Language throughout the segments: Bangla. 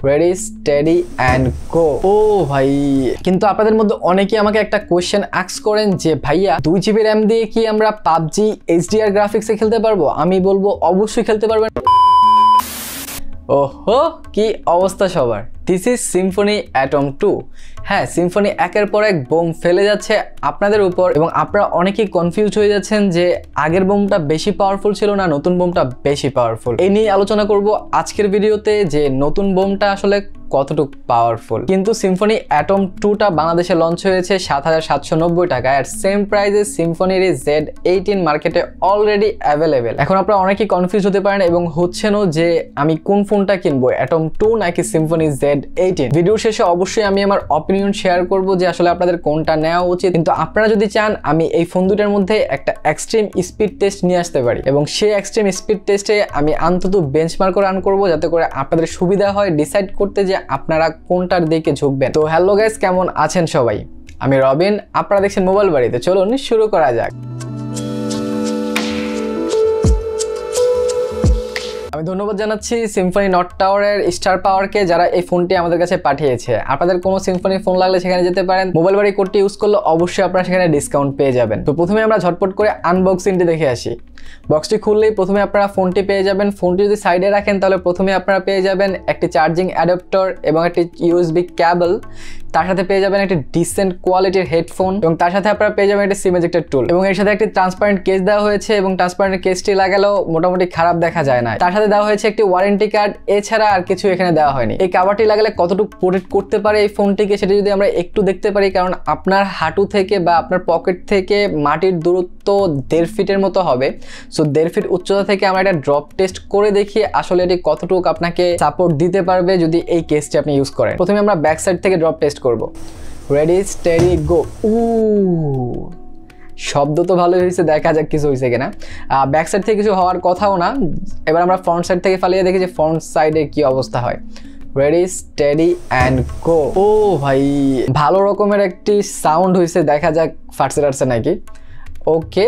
Ready steady and go. ও ভাই, কিন্তু আপনাদের মধ্যে অনেকেই আমাকে একটা কোয়েশ্চেন আস্ক করেন যে ভাইয়া 2GB র্যাম দিয়ে কি আমরা পাবজি HDR গ্রাফিক্সে খেলতে পারবো? আমি বলবো অবশ্যই খেলতে পারবেন। ওহো, কি অবস্থা সবার। This is Symphony atom 2। হ্যাঁ, সিম্ফনি একের পর এক বোম ফেলে যাচ্ছে আপনাদের উপর এবং আপনারা অনেকেই কনফিউজ হয়ে যাচ্ছেন যে আগের বোমটা বেশি পাওয়ারফুল ছিল না নতুন বোমটা বেশি পাওয়ারফুল। এই নিয়ে আলোচনা করব আজকের ভিডিওতে যে নতুন বোমটা আসলে কতটুকু পাওয়ারফুল। কিন্তু সিম্ফনি অ্যাটম 2টা বাংলাদেশে লঞ্চ হয়েছে 7790 টাকায়, আর সেম প্রাইসে সিম্ফনির Z18 মার্কেটে অলরেডি অ্যাভেলেবেল। এখন আপনারা অনেকেই কনফিউজ হতে পারেন এবং হচ্ছেনও যে আমি কোন ফোনটা কিনবো, অ্যাটম 2 নাকি সিম্ফনি Z18। ভিডিওর শেষে অবশ্যই আমি আমার অপিনিয়ন শেয়ার করব যে আসলে আপনাদের কোনটা নেওয়া উচিত। কিন্তু আপনারা যদি চান আমি এই ফোন দুটার মধ্যে একটা এক্সট্রিম স্পিড টেস্ট নিয়ে আসতে পারি এবং সেই এক্সট্রিম স্পিড টেস্টে আমি অন্তত বেঞ্চমার্ক রান করব যাতে করে আপনাদের সুবিধা হয় ডিসাইড করতে যে আপনারা কোনটার দিকে ঝুঁকবেন। তো হ্যালো গাইস, কেমন আছেন সবাই? আমি রবিন, আপনারা দেখছেন মোবাইল বাড়িতে। চলুন শুরু করা যাক। আমি ধন্যবাদ জানাচ্ছি সিম্ফনি নট টাওয়ারের স্টার পাওয়ারকে যারা এই ফোনটি আমাদের কাছে পাঠিয়েছে। আপনাদের কোনো সিম্ফনি ফোন লাগলে সেখানে যেতে পারেন। মোবাইল বাড়ি কোডটি ইউজ করলে অবশ্যই আপনারা সেখানে ডিসকাউন্ট পেয়ে যাবেন। তো প্রথমে আমরা ঝটপট করে আনবক্সিংটি দেখে আসি। বক্সটি খুললেই প্রথমে আপনারা ফোনটি পেয়ে যাবেন। ফোনটি যদি সাইডে রাখেন তাহলে প্রথমে আপনারা পেয়ে যাবেন একটি চার্জিং অ্যাডাপ্টার এবং একটি USB কেবল। তার সাথে পেয়ে যাবেন একটি ডিসেন্ট কোয়ালিটির হেডফোন এবং তার সাথে আপনারা পেয়ে যাবেন একটি সিম এজেক্টর টুল এবং এর সাথে একটি ট্রান্সপারেন্ট কেস দেওয়া হয়েছে এবং ট্রান্সপারেন্ট কেসটি লাগালেও মোটামুটি খারাপ দেখা যায় না। তার সাথে দেওয়া হয়েছে একটি ওয়ারেন্টি কার্ড, এছাড়া আর কিছু এখানে দেওয়া হয়নি। এই কভারটি লাগালে কতটুকু প্রোটেক্ট করতে পারে এই ফোনটিকে সেটা যদি আমরা একটু দেখতে পারি, কারণ আপনার হাঁটু থেকে বা আপনার পকেট থেকে মাটির দূরত্ব 1.5 ফিটের মতো হবে। সো 1.5 ফিট উচ্চতা থেকে আমরা একটা ড্রপ টেস্ট করে দেখি আসলে এটি কতটুকু আপনাকে সাপোর্ট দিতে পারবে যদি এই কেসটি আপনি ইউজ করেন। প্রথমে আমরা ব্যাক সাইড থেকে ড্রপ টেস্ট করব। Ready steady go. শব্দ তো ভালোই হয়েছে, দেখা যাক কিছু হয়েছে কিনা। ব্যাক সাইড থেকে কিছু হওয়ার কথাও না। এবার আমরা ফ্রন্ট সাইড থেকে ফালিয়ে দেখি যে ফ্রন্ট সাইডে কি অবস্থা হয়। Ready steady and go. ও ভাই, ভালো রকমের একটি সাউন্ড হয়েছে, দেখা যাক ফাটছে নাকি। ওকে,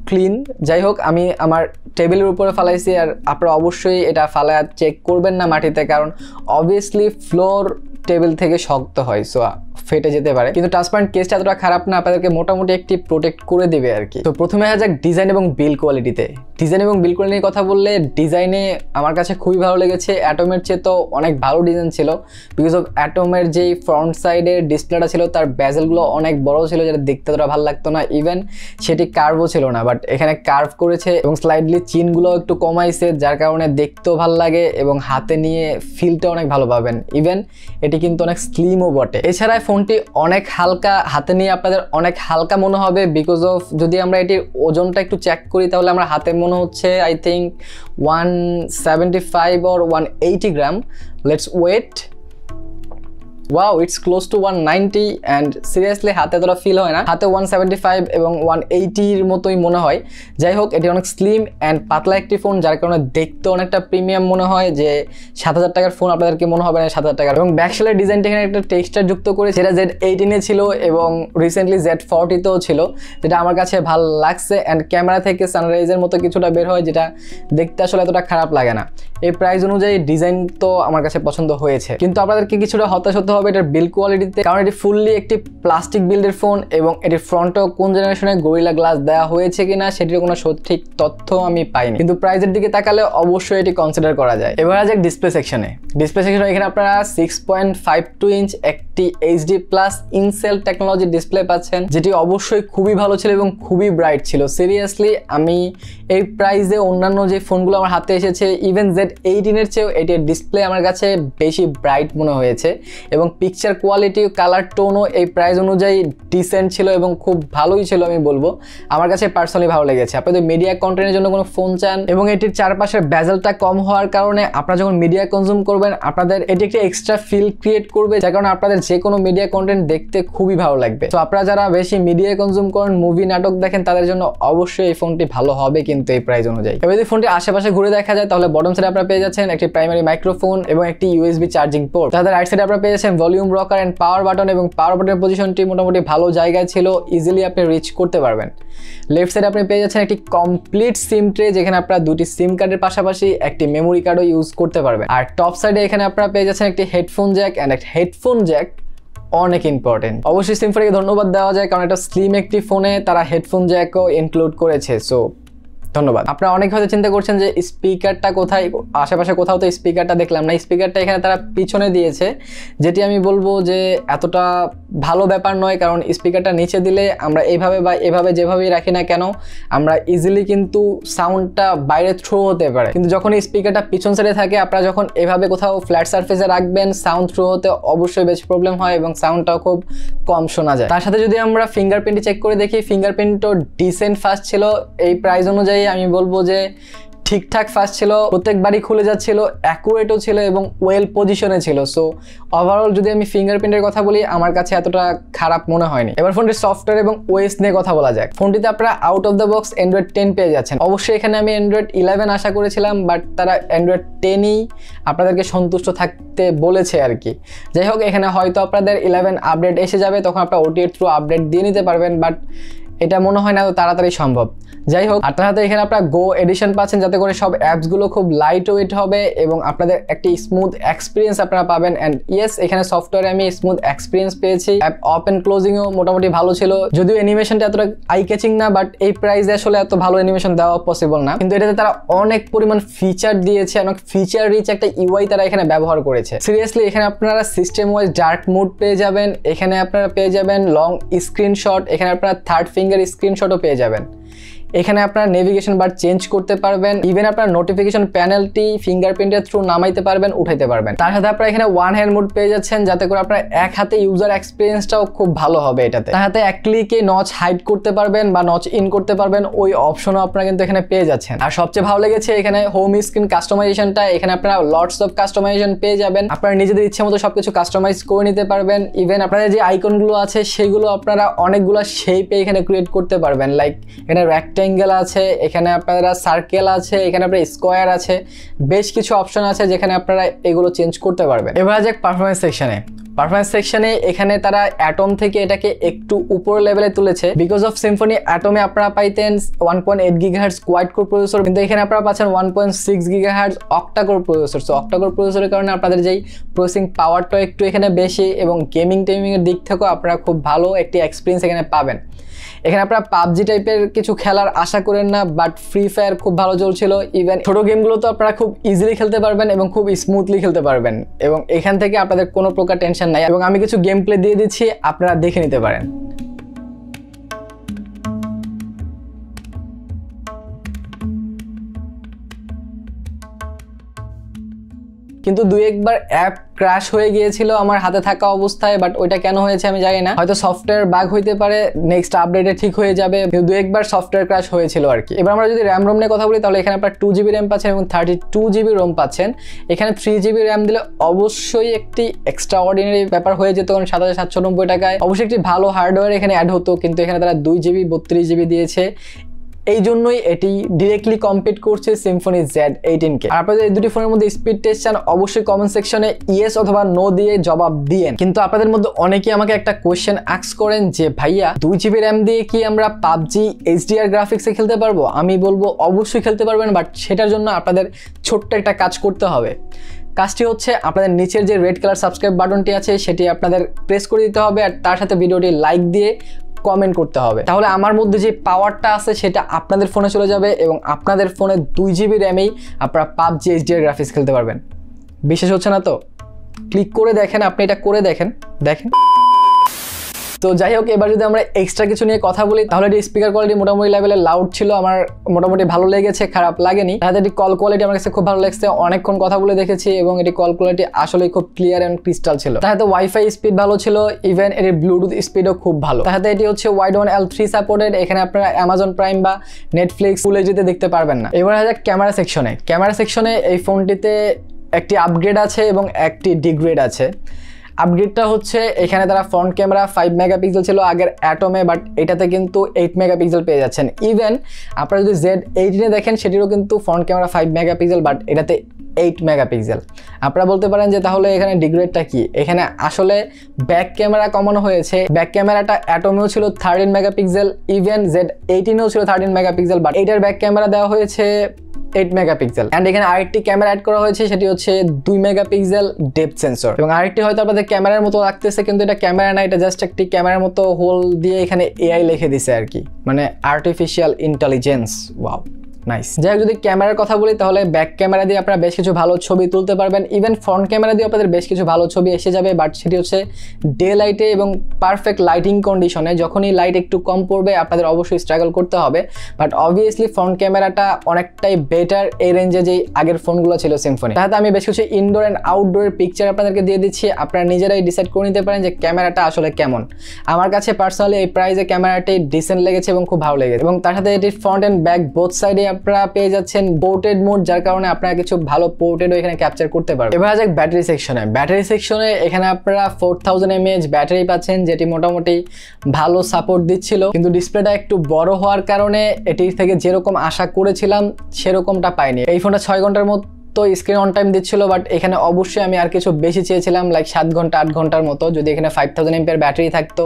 ক্লিন। যাই হোক, আমি আমার টেবিলের উপরে ফালাইছি, আর আপনারা অবশ্যই এটা ফালায় চেক করবেন না মাটিতে, কারণ অবভিয়াসলি ফ্লোর টেবিল থেকে শক্ত হয়, সো ফেটে যেতে পারে। কিন্তু ট্রান্সপারেন্ট কেসটা এতটা খারাপ না, আপনাদেরকে মোটামুটি একটি প্রোটেক্ট করে দিবে আর কি। তো প্রথমে আসা যাক ডিজাইন এবং বিল্ড কোয়ালিটিতে। ডিজাইন এবং বিল্ড কোয়ালিটির কথা বললে ডিজাইনে আমার কাছে খুবই ভালো লেগেছে। অ্যাটমের চেয়ে তো অনেক ভালো ডিজাইন ছিল, বিকজ অফ অ্যাটমের যেই ফ্রন্ট সাইডের ডিসপ্লেটা ছিল তার বেজেলগুলো অনেক বড় ছিল, যেটা দেখতে অতটা ভালো লাগতো না। ইভেন সেটি কার্ভও ছিল না, বাট এখানে কার্ভ করেছে এবং স্লাইডলি চিনগুলো একটু কমাইছে, যার কারণে দেখতেও ভালো লাগে এবং হাতে নিয়ে ফিলটা অনেক ভালো পাবেন। ইভেন এটি কিন্তু অনেক স্লিমও বটে। এছাড়া ফোনটি অনেক হালকা, হাতে নিয়ে আপনাদের অনেক হালকা মনে হবে, বিকজ অফ যদি আমরা এটির ওজনটা একটু চেক করি তাহলে আমরা হাতে মনে হচ্ছে আই থিঙ্ক 175 or 180 গ্রাম। Let's wait. Wow, it's close to 190 and seriously হাতে এতটা ফিল হয় না। হাতে 175 এবং 180-র মতোই মনে হয়। যাই হোক, এটি অনেক স্লিম অ্যান্ড পাতলা একটি ফোন, যার কারণে দেখতে অনেকটা প্রিমিয়াম মনে হয়, যে 7000 টাকার ফোন আপনাদেরকে মনে হবে না 7000 টাকার। এবং ব্যাকশেলের ডিজাইনটা এখানে একটা টেক্সচার যুক্ত করে, যেটা Z18-এ ছিল এবং রিসেন্টলি Z40-তেও ছিল, যেটা আমার কাছে ভালো লাগছে। অ্যান্ড ক্যামেরা থেকে সানরাইজের মতো কিছুটা বের হয়, যেটা দেখতে আসলে এতটা খারাপ লাগে না। এই প্রাইস অনুযায়ী ডিজাইন তো আমার কাছে পছন্দ হয়েছে, কিন্তু আপনাদেরকে কিছুটা হতাশ হতে হবে এটার বিল্ড কোয়ালিটিতে, কারণ এটি ফুললি একটি প্লাস্টিক বিল্ডের ফোন এবং এটির ফ্রন্টেও কোন জেনারেশনে গরিলা গ্লাস দেওয়া হয়েছে কিনা সেটির কোনো সঠিক তথ্য আমি পাইনি, কিন্তু প্রাইসের দিকে তাকালে অবশ্যই এটি কনসিডার করা যায়। এবার আছে ডিসপ্লে সেকশনে। ডিসপ্লে সেকশনে এখানে আপনারা 6.52 ইঞ্চ একটি HD+ ইনসেল টেকনোলজির ডিসপ্লে পাচ্ছেন, যেটি অবশ্যই খুবই ভালো ছিল এবং খুবই ব্রাইট ছিল। সিরিয়াসলি আমি এই প্রাইসে অন্যান্য যে ফোনগুলো আমার হাতে এসেছে, ইভেন Z18-এর চেয়েও এটির ডিসপ্লে আমার কাছে বেশি ব্রাইট মনে হয়েছে এবং পিকচার কোয়ালিটি, কালার টোনও এই প্রাইস অনুযায়ী ডিসেন্ট ছিল এবং খুব ভালোই ছিল আমি বলবো। আমার কাছে পার্সোনালি ভালো লেগেছে। আপনি যদি মিডিয়া কন্টেন্টের জন্য কোনো ফোন চান এবং এটির চারপাশের বেজেলটা কম হওয়ার কারণে আপনারা যখন মিডিয়া কনজিউম করবেন আপনাদের এটি একটি এক্সট্রা ফিল ক্রিয়েট করবে, যার কারণে আপনাদের যে কোনো মিডিয়া কন্টেন্ট দেখতে খুবই ভালো লাগবে। তো আপনারা যারা বেশি মিডিয়া কনজিউম করেন, মুভি নাটক দেখেন, তাদের জন্য অবশ্যই এই ফোনটি ভালো হবে কিন্তু এই প্রাইস অনুযায়ী। এবার যদি ফোনটি আশেপাশে ঘুরে দেখা যায় তাহলে বটম সাইডে আপনারা পেয়ে যাচ্ছেন একটি প্রাইমারি মাইক্রোফোন এবং একটি USB চার্জিং পোর্ট। তাদের রাইট সাইডে আপনারা পেয়ে যাচ্ছেন volume rocker and power button, এবং পাওয়ার বাটনের পজিশনটি মোটামুটি ভালো জায়গায় ছিল, ইজিলি আপনি রিচ করতে পারবেন। লেফট সাইডে আপনি পেয়ে যাচ্ছেন একটি কমপ্লিট সিম ট্রে, যেখানে আপনারা দুটি সিম কার্ডের পাশাপাশি একটি মেমোরি কার্ডও ইউজ করতে পারবেন। আর টপ সাইডে এখানে আপনারা পেয়ে যাচ্ছেন একটি হেডফোন জ্যাক এন্ড একটা হেডফোন জ্যাক অনেক ইম্পর্টেন্ট। অবশ্যই সিম্ফনিকে ধন্যবাদ দেওয়া যায়, কারণ একটা স্লিম একটি ফোনে তারা হেডফোন জ্যাকও ইনক্লুড করেছে। সো ধন্যবাদ। আপনারা অনেক হয়তো চিন্তা করছেন যে স্পিকারটা কোথায়, আশেপাশে কোথাও তো স্পিকারটা দেখলাম না। স্পিকারটা এখানে তারা পিছনে দিয়েছে, যেটি আমি বলবো যে এতটা ভালো ব্যাপার নয়, কারণ স্পিকারটা নিচে দিলে আমরা এইভাবে বা এভাবে যেভাবেই রাখি না কেন আমরা ইজিলি কিন্তু সাউন্ডটা বাইরে থ্রো হতে পারে। কিন্তু যখন স্পিকারটা পিছন সাইডে থাকে, আপনারা যখন এভাবে কোথাও ফ্ল্যাট সারফেসে রাখবেন, সাউন্ড থ্রো হতে অবশ্যই বেশ প্রবলেম হয় এবং সাউন্ডটাও খুব কম শোনা যায়। তার সাথে যদি আমরা ফিঙ্গারপ্রিন্ট চেক করে দেখি, ফিঙ্গারপ্রিন্টও ডিসেন্ট ফাস্ট ছিল। এই প্রাইস অনুযায়ী আমি বলবো যে ঠিকঠাক ফাস্ট ছিল, প্রত্যেকবারই খুলে যাচ্ছিল, অ্যাকুরেটও ছিল এবং ওয়েল পজিশনে ছিল। সো ওভারঅল যদি আমি ফিঙ্গারপ্রিন্টের কথা বলি, আমার কাছে এতটা খারাপ মনে হয়নি। এবার ফোনটির সফটওয়্যার এবং ওএস নিয়ে কথা বলা যায়। ফোনটিতে আপনারা out of the box Android 10 পেয়ে যাচ্ছেন। অবশ্যই এখানে আমি অ্যান্ড্রয়েড 11 আশা করেছিলাম, বাট তারা অ্যান্ড্রয়েড 10ই আপনাদেরকে সন্তুষ্ট থাকতে বলেছে আর কি। যাই হোক, এখানে হয়তো আপনাদের 11 আপডেট এসে যাবে, তখন আপনারা ওটিএর থ্রু আপডেট দিয়ে নিতে পারবেন, বাট এটা মনে হয় না তো তাড়াতাড়ি সম্ভব। যাই হোক, আর তার সাথে এখানে আপনারা গো এডিশন পাচ্ছেন, যাতে করে সব অ্যাপসগুলো খুব লাইট ওয়েট হবে এবং আপনাদের একটি স্মুথ এক্সপিরিয়েন্স আপনারা পাবেন। অ্যান্ড ইয়েস, এখানে সফটওয়্যারে আমি স্মুথ এক্সপিরিয়েন্স পেয়েছি। অ্যাপ ওপেন ক্লোজিংও মোটামুটি ভালো ছিল, যদিও অ্যানিমেশনটা এতটা আই ক্যাচিং না, বাট এই প্রাইসে আসলে এত ভালো অ্যানিমেশন দেওয়া পসিবল না। কিন্তু এটাতে তারা অনেক পরিমাণ ফিচার দিয়েছে, অনেক ফিচার রিচ একটা ইউআই তারা এখানে ব্যবহার করেছে। সিরিয়াসলি, এখানে আপনারা সিস্টেম ওয়াইজ ডার্ক মোড পেয়ে যাবেন, এখানে আপনারা পেয়ে যাবেন লং স্ক্রিনশট, এখানে আপনারা থার্ড ফিঙ্গার স্ক্রিনশটও পেয়ে যাবেন। এখানে আপনারা নেভিগেশন বার চেঞ্জ করতে পারবেন, ইভেন আপনার নোটিফিকেশন প্যানেলটি ফিঙ্গারপ্রিন্টের থ্রু নামাইতে পারবেন, উঠাইতে পারবেন। তার সাথে আপনারা এখানে ওয়ান হ্যান্ড মোড পেয়ে যাচ্ছেন, যাতে করে আপনার এক হাতে ইউজার এক্সপিরিয়েন্সটাও খুব ভালো হবে এটাতে। তার সাথে এক ক্লিকে নচ হাইড করতে পারবেন বা নচ ইন করতে পারবেন, ওই অপশনও আপনারা কিন্তু এখানে পেয়ে যাচ্ছেন। আর সবচেয়ে ভালো লেগেছে এখানে হোম স্ক্রিন কাস্টমাইজেশনটা, এখানে আপনারা লটস অফ কাস্টমাইজেশন পেয়ে যাবেন। আপনারা নিজেদের ইচ্ছে মতো সবকিছু কাস্টমাইজ করে নিতে পারবেন। ইভেন আপনাদের যে আইকনগুলো আছে সেগুলো আপনারা অনেকগুলো শেপে এখানে ক্রিয়েট করতে পারবেন। লাইক এখানে রেক্ট্যাঙ্গেল আছে, এখানে আপনারা সার্কেল আছে, এখানে আপনার স্কোয়ার আছে, বেশ কিছু অপশন আছে যেখানে আপনারা এগুলো চেঞ্জ করতে পারবেন। এবার যাক পারফরমেন্স সেকশনে। পারফরমেন্স সেকশনে এখানে তারা অ্যাটম থেকে এটাকে একটু উপর লেভেলে তুলেছে। বিকজ অফ সিম্ফনি, অ্যাটমে আপনারা পাইতেন 1.8 GHz কোয়াড কোর প্রসেসর, কিন্তু এখানে আপনারা পাচ্ছেন 1.6 GHz octa core processor. So octa core প্রসেসরের কারণে আপনাদের যেই প্রসেসিং পাওয়ারটা একটু এখানে বেশি এবং গেমিং টেমিংয়ের দিক থেকেও আপনারা খুব ভালো একটি এক্সপিরিয়েন্স এখানে পাবেন। এখানে আপনারা পাবজি টাইপের কিছু খেলার আশা করেন না, বাট ফ্রি ফায়ার খুব ভালো চলছিল। ইভেন ছোট গেমগুলো তো আপনারা খুব ইজিলি খেলতে পারবেন এবং খুব স্মুথলি খেলতে পারবেন, এবং এখান থেকে আপনাদের কোনো প্রকার টেনশন নাই। এবং আমি কিছু গেম প্লে দিয়ে দিচ্ছি, আপনারা দেখে নিতে পারেন। কিন্তু দুই একবার অ্যাপ ক্র্যাশ হয়ে গিয়েছিল আমার হাতে থাকা অবস্থায়, বাট ওইটা কেন হয়েছে আমি জানি না, হয়তো সফটওয়্যার বাগ হইতে পারে, নেক্সট আপডেটে ঠিক হয়ে যাবে। কিন্তু দুই একবার সফটওয়্যার ক্র্যাশ হয়েছিল আর কি। এবার আমরা যদি র্যাম রোম নিয়ে কথা বলি, তাহলে এখানে আপনার 2GB র্যাম পাচ্ছেন এবং 32GB রোম পাচ্ছেন। এখানে 3GB র্যাম দিলে অবশ্যই একটি এক্সট্রা অর্ডিনারি ব্যাপার হয়ে যেত, কারণ 7790 টাকায় অবশ্যই একটি ভালো হার্ডওয়্যার এখানে অ্যাড হতো, কিন্তু এখানে তারা 2GB 32GB দিয়েছে। এই জন্যই এটি ডিরেক্টলি কম্পিট করছে সিম্ফনি Z18কে। আর আপনাদের এই দুটি ফোনের মধ্যে স্পিড টেস্ট চান, অবশ্যই কমেন্ট সেকশনে ইয়েস অথবা নো দিয়ে জবাব দিয়েন। কিন্তু আপনাদের মধ্যে অনেকেই আমাকে একটা কোয়েশ্চেন আস্ক করেন যে ভাইয়া 2GB র্যাম দিয়ে কি আমরা পাবজি HDR গ্রাফিক্সে খেলতে পারবো? আমি বলবো অবশ্যই খেলতে পারবেন, বাট সেটার জন্য আপনাদের ছোট্ট একটা কাজ করতে হবে। কাজটি হচ্ছে আপনাদের নিচের যে রেড কালার সাবস্ক্রাইব বাটনটি আছে সেটি আপনাদের প্রেস করে দিতে হবে, আর তার সাথে ভিডিওটি লাইক দিয়ে কমেন্ট করতে হবে। তাহলে আমার মধ্যে যে পাওয়ারটা আছে সেটা আপনাদের ফোনে চলে যাবে এবং আপনাদের ফোনে 2GB র্যামেই আপনারা পাবজি HDR গ্রাফিক্স খেলতে পারবেন। বিশ্বাস হচ্ছে না তো? ক্লিক করে দেখেন, আপনি এটা করে দেখেন। তো যাই হোক, এবার যদি আমরা এক্সট্রা কিছু নিয়ে কথা বলি, তাহলে এটি স্পিকার কোয়ালিটি মোটামুটি লেভেলে লাউড ছিল, আমার মোটামুটি ভালো লেগেছে, খারাপ লাগেনি। তাহলে এটি কল কোয়ালিটি আমার কাছে খুব ভালো লাগছে, অনেকক্ষণ কথা বলে দেখেছি এবং এটি কল কোয়ালিটি আসলেই খুব ক্লিয়ার এন্ড ক্রিস্টাল ছিল। তাহলে ওয়াইফাই স্পিড ভালো ছিল, ইভেন এটির ব্লুটুথ স্পিডও খুব ভালো। তাহলে এটি হচ্ছে ওয়াইড 1L3 সাপোর্টেড, এখানে আপনারা অ্যামাজন প্রাইম বা নেটফ্লিক্স ফুল এইচডিতে দেখতে পারবেন না। এবার যাক ক্যামেরা সেকশনে। ক্যামেরা সেকশনে এই ফোনটিতে একটি আপগ্রেড আছে এবং একটি ডিগ্রেড আছে। আপগ্রেডটা হচ্ছে এখানে তারা ফ্রন্ট ক্যামেরা 5 মেগাপিক্সেল ছিল আগের অ্যাটমে, বাট এটাতে কিন্তু 8 মেগাপিক্সেল পেয়ে যাচ্ছেন। ইভেন আপনারা যদি Z18 এ দেখেন সেটিরও কিন্তু ফ্রন্ট ক্যামেরা 5 মেগাপিক্সেল, বাট এটাতে 8 মেগাপিক্সেল। আপনারা বলতে পারেন যে তাহলে এখানে ডিগ্রেডটা কি? এখানে আসলে ব্যাক ক্যামেরা কমানো হয়েছে। ব্যাক ক্যামেরাটা অ্যাটমেও ছিল 13 মেগাপিক্সেল, ইভেন Z18এও ছিল 13 মেগাপিক্সেল, বাট এইটার ব্যাক ক্যামেরা দেওয়া হয়েছে 8 মেগাপিক্সেল। অ্যান্ড এখানে আরেকটি ক্যামেরা অ্যাড করা হয়েছে, সেটি হচ্ছে 2 মেগাপিক্সেল ডেপথ সেন্সর। এবং আরেকটি হয়তো আপনাদের ক্যামেরার মতো লাগতেছে, কিন্তু এটা ক্যামেরা না, এটা জাস্ট একটি ক্যামেরার মতো হোল দিয়ে এখানে এআই লিখে দিছে আর কি, মানে আর্টিফিশিয়াল ইন্টেলিজেন্স। Wow, nice. যাই হোক, যদি ক্যামেরার কথা বলি তাহলে ব্যাক ক্যামেরা দিয়ে আপনারা বেশ কিছু ভালো ছবি তুলতে পারবেন। ইভেন ফ্রন্ট ক্যামেরা দিয়ে আপনাদের বেশ কিছু ভালো ছবি এসে যাবে, বাট সেটি হচ্ছে ডে লাইটে এবং পারফেক্ট লাইটিং কন্ডিশনে। যখনই লাইট একটু কম পড়বে আপনাদের অবশ্যই স্ট্রাগল করতে হবে, বাট অবভিয়াসলি ফ্রন্ট ক্যামেরাটা অনেকটাই বেটার এই রেঞ্জে যেই আগের ফোনগুলো ছিল সিম্ফনি। তাহলে আমি বেশ কিছু ইনডোর অ্যান্ড আউটডোরের পিকচার আপনাদেরকে দিয়ে দিচ্ছি, আপনারা নিজেরাই ডিসাইড করে নিতে পারেন যে ক্যামেরাটা আসলে কেমন। আমার কাছে পার্সোনালি এই প্রাইসে ক্যামেরাটি ডিসেন্ট লেগেছে এবং খুব ভালো লেগেছে, এবং তার সাথে এটির ফ্রন্ট অ্যান্ড ব্যাক বোথ সাইডে আপনারা পেয়ে যাচ্ছেন পোর্ট্রেট মোড, যার কারণে আপনারা কিছু ভালো পোর্ট্রেটও এখানে ক্যাপচার করতে পারবেন। এবার যাক ব্যাটারি সেকশনে। ব্যাটারি সেকশনে এখানে আপনারা 4000 mAh ব্যাটারি পাচ্ছেন, যেটি মোটামুটি ভালো সাপোর্ট দিচ্ছিল, কিন্তু ডিসপ্লেটা একটু বড় হওয়ার কারণে এটির থেকে যেরকম আশা করেছিলাম সেরকমটা পাইনি। এই ফোনটা 6 ঘন্টার মতো স্ক্রিন অন টাইম দিচ্ছিল, বাট এখানে অবশ্যই আমি আর কিছু বেশি চেয়েছিলাম, লাইক 7 ঘন্টা 8 ঘন্টার মতো। যদি এখানে 5000 mAh ব্যাটারি থাকতো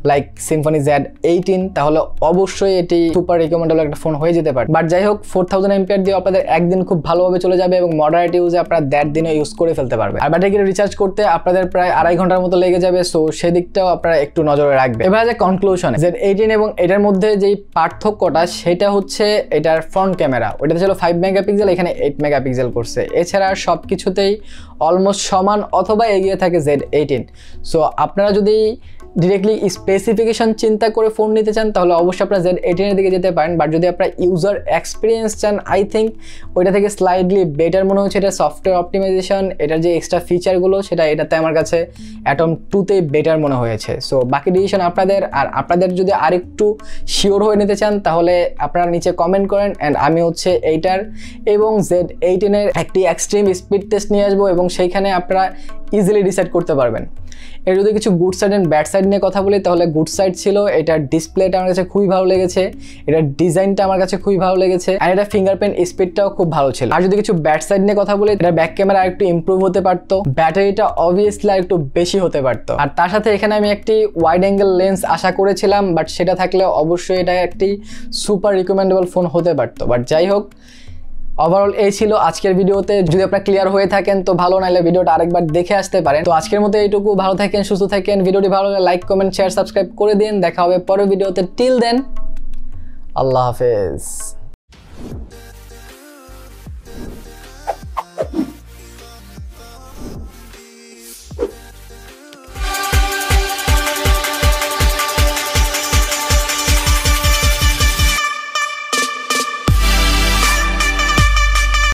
লাইক Symphony Z18, তাহলে অবশ্যই এটি সুপার রিকমেন্ডেবল একটা ফোন হয়ে যেতে পারে। বাট যাই হোক, 4000 mAh দিয়ে আপনাদের একদিন খুব ভালোভাবে চলে যাবে এবং মডারেট ইউজে আপনারা 1.5 দিনে ইউজ করে ফেলতে পারবে। আর ব্যাটারিকে রিচার্জ করতে আপনাদের প্রায় 2.5 ঘন্টার মতো লেগে যাবে, সো সেদিকটাও আপনারা একটু নজরে রাখবেন। এবার যে কনক্লুশনে, Z18 এবং এটার মধ্যে যেই পার্থক্যটা সেটা হচ্ছে এটার ফ্রন্ট ক্যামেরা, ওইটা ছিল 5 মেগাপিক্সেল, এখানে 8 মেগাপিক্সেল করছে। এছাড়া সব কিছুতেই অলমোস্ট সমান অথবা এগিয়ে থাকে Z18। সো আপনারা যদি ডিরেক্টলি স্পেসিফিকেশন চিন্তা করে ফোন নিতে চান তাহলে অবশ্যই আপনারা Z18 এর দিকে যেতে পারেন, বাট যদি আপনারা ইউজার এক্সপিরিয়েন্স চান আই থিঙ্ক ওইটা থেকে স্লাইডলি বেটার মনে হচ্ছে এটা সফটওয়্যার অপটিমাইজেশন, এটার যে এক্সট্রা ফিচারগুলো সেটা এটাতে আমার কাছে অ্যাটম 2তেই বেটার মনে হয়েছে। সো বাকি ডিসিশন আপনাদের। আর আপনাদের যদি আরেকটু শিওর হয়ে নিতে চান তাহলে আপনারা নিচে কমেন্ট করেন, অ্যান্ড আমি হচ্ছে এইটার এবং Z18 এর একটি এক্সট্রিম স্পিড টেস্ট নিয়ে আসবো এবং সেইখানে আপনারা ইজিলি ডিসাইড করতে পারবেন। এর যদি কিছু good side and bad side নিয়ে কথা বলি তাহলে গুড সাইড ছিল এটার ডিসপ্লেটা আমার কাছে খুবই ভালো লেগেছে, এটার ডিজাইনটা আমার কাছে খুবই ভালো লেগেছে, আর এটা ফিঙ্গারপ্রিন্ট স্পিডটাও খুব ভালো ছিল। আর যদি কিছু ব্যাড সাইড নিয়ে কথা বলি, এটা ব্যাক ক্যামেরা আরেকটু ইমপ্রুভ হতে পারতো, ব্যাটারিটা অবভিয়াসলি আরেকটু বেশি হতে পারতো, আর তার সাথে এখানে আমি একটি ওয়াইড অ্যাঙ্গেল লেন্স আশা করেছিলাম, বাট সেটা থাকলে অবশ্যই এটা একটি সুপার রিকমেন্ডেবল ফোন হতে পারতো। বাট যাই হোক, ওভারঅল এই ছিল আজকের ভিডিওতে। যদি আপনারা ক্লিয়ার হয়ে থাকেন তো ভালো, নাইলে ভিডিওটা আরেকবার দেখে আসতে পারেন। তো আজকের মতো এইটুকু, ভালো থাকেন, সুস্থ থাকেন। ভিডিওটি ভালো লাগলে লাইক, কমেন্ট, শেয়ার, সাবস্ক্রাইব করে দিন। দেখা হবে পরের ভিডিওতে। টিল দেন, আল্লাহ হাফেজ।